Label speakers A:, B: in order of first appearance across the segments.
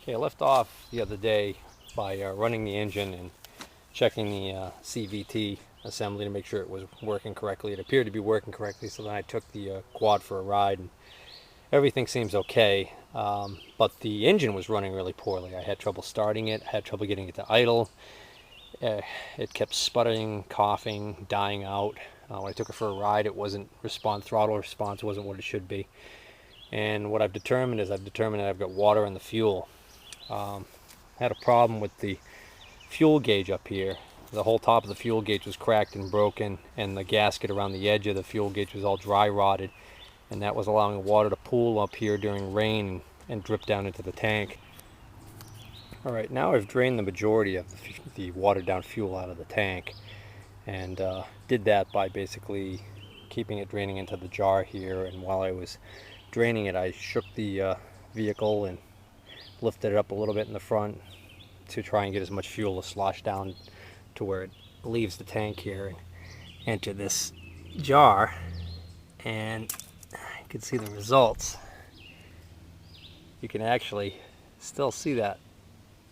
A: Okay, I left off the other day by running the engine and checking the CVT assembly to make sure it was working correctly. It appeared to be working correctly, so then I took the quad for a ride, and everything seems okay. But the engine was running really poorly. I had trouble starting it, I had trouble getting it to idle. It kept sputtering, coughing, dying out. When I took it for a ride, it wasn't throttle response wasn't what it should be. And what I've determined is that I've got water in the fuel. Had a problem with the fuel gauge up here. The whole top of the fuel gauge was cracked and broken, and the gasket around the edge of the fuel gauge was all dry rotted, and that was allowing water to pool up here during rain and drip down into the tank. Alright, now I've drained the majority of the watered down fuel out of the tank, and did that by basically keeping it draining into the jar here. And while I was draining it, I shook the vehicle and lifted it up a little bit in the front to try and get as much fuel to slosh down to where it leaves the tank here and enter this jar. And you can see the results. You can actually still see that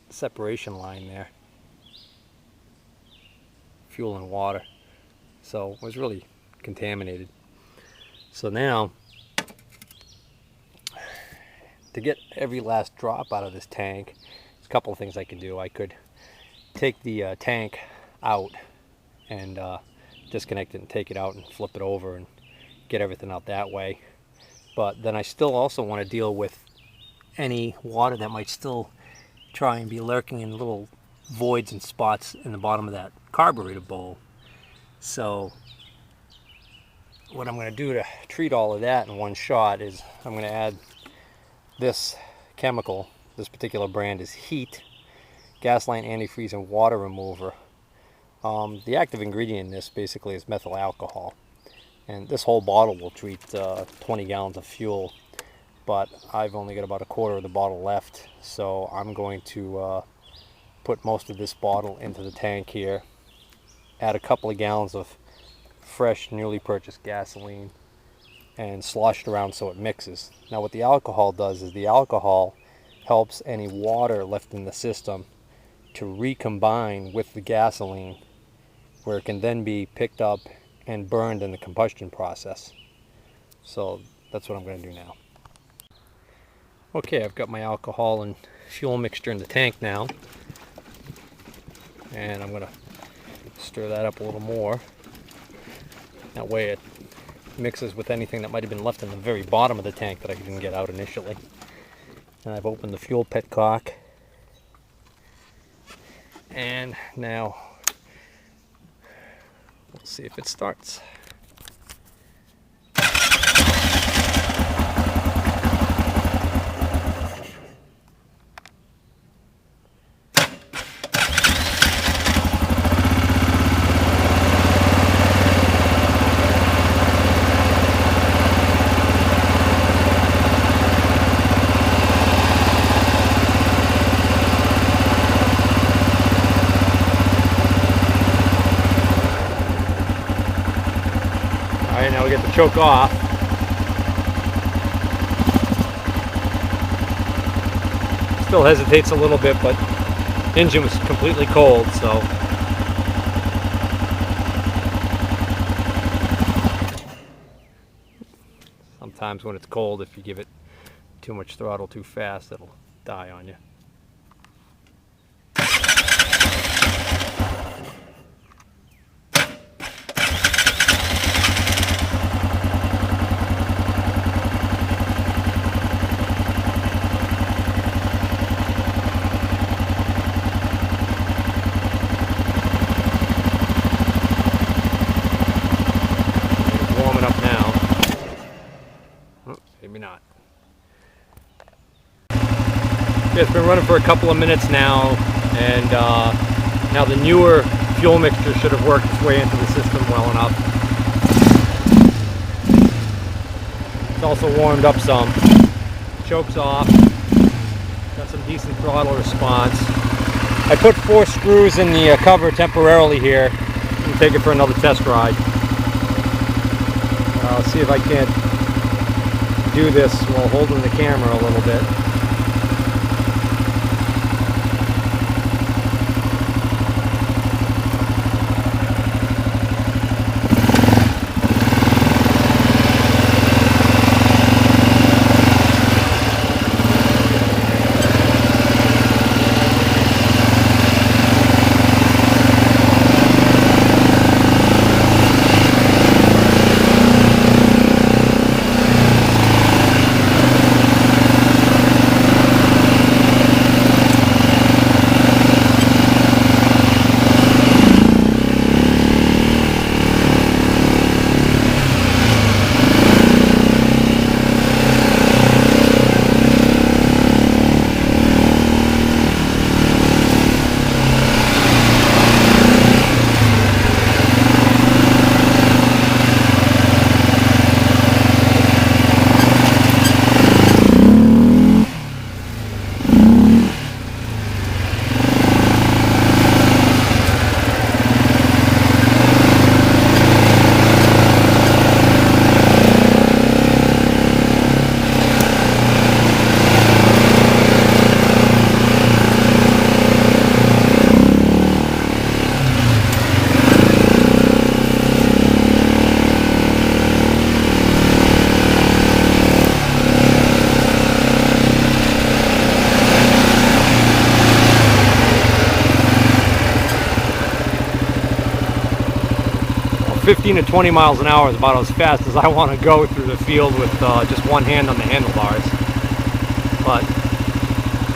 A: separation line there, fuel and water. So it was really contaminated. So now, to get every last drop out of this tank, there's a couple of things I could do. I could take the tank out and disconnect it and take it out and flip it over and get everything out that way. But then I still also want to deal with any water that might still try and be lurking in little voids and spots in the bottom of that carburetor bowl. So what I'm going to do to treat all of that in one shot is I'm going to add this chemical. This particular brand is Heat Gasoline Antifreeze and Water Remover. The active ingredient in this basically is methyl alcohol, and this whole bottle will treat 20 gallons of fuel, but I've only got about a quarter of the bottle left, so I'm going to put most of this bottle into the tank here, add a couple of gallons of fresh, newly purchased gasoline, and slosh it around so it mixes. Now what the alcohol does is the alcohol helps any water left in the system to recombine with the gasoline, where it can then be picked up and burned in the combustion process. So that's what I'm going to do now. Okay, I've got my alcohol and fuel mixture in the tank now, and I'm going to stir that up a little more. That way it mixes with anything that might have been left in the very bottom of the tank that I didn't get out initially. And I've opened the fuel petcock, and now we'll see if it starts. Alright, now we get the choke off. Still hesitates a little bit, but the engine was completely cold, so sometimes when it's cold, if you give it too much throttle too fast, it'll die on you. Maybe not. Yeah, it's been running for a couple of minutes now, and now the newer fuel mixture should have worked its way into the system well enough. It's also warmed up some. Choke's off. Got some decent throttle response. I put 4 screws in the cover temporarily here and take it for another test ride. I'll see if I can't do this while holding the camera a little bit. 15 to 20 miles an hour is about as fast as I want to go through the field with just one hand on the handlebars. But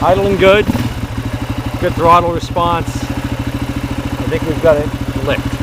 A: idling good, good throttle response. I think we've got it licked.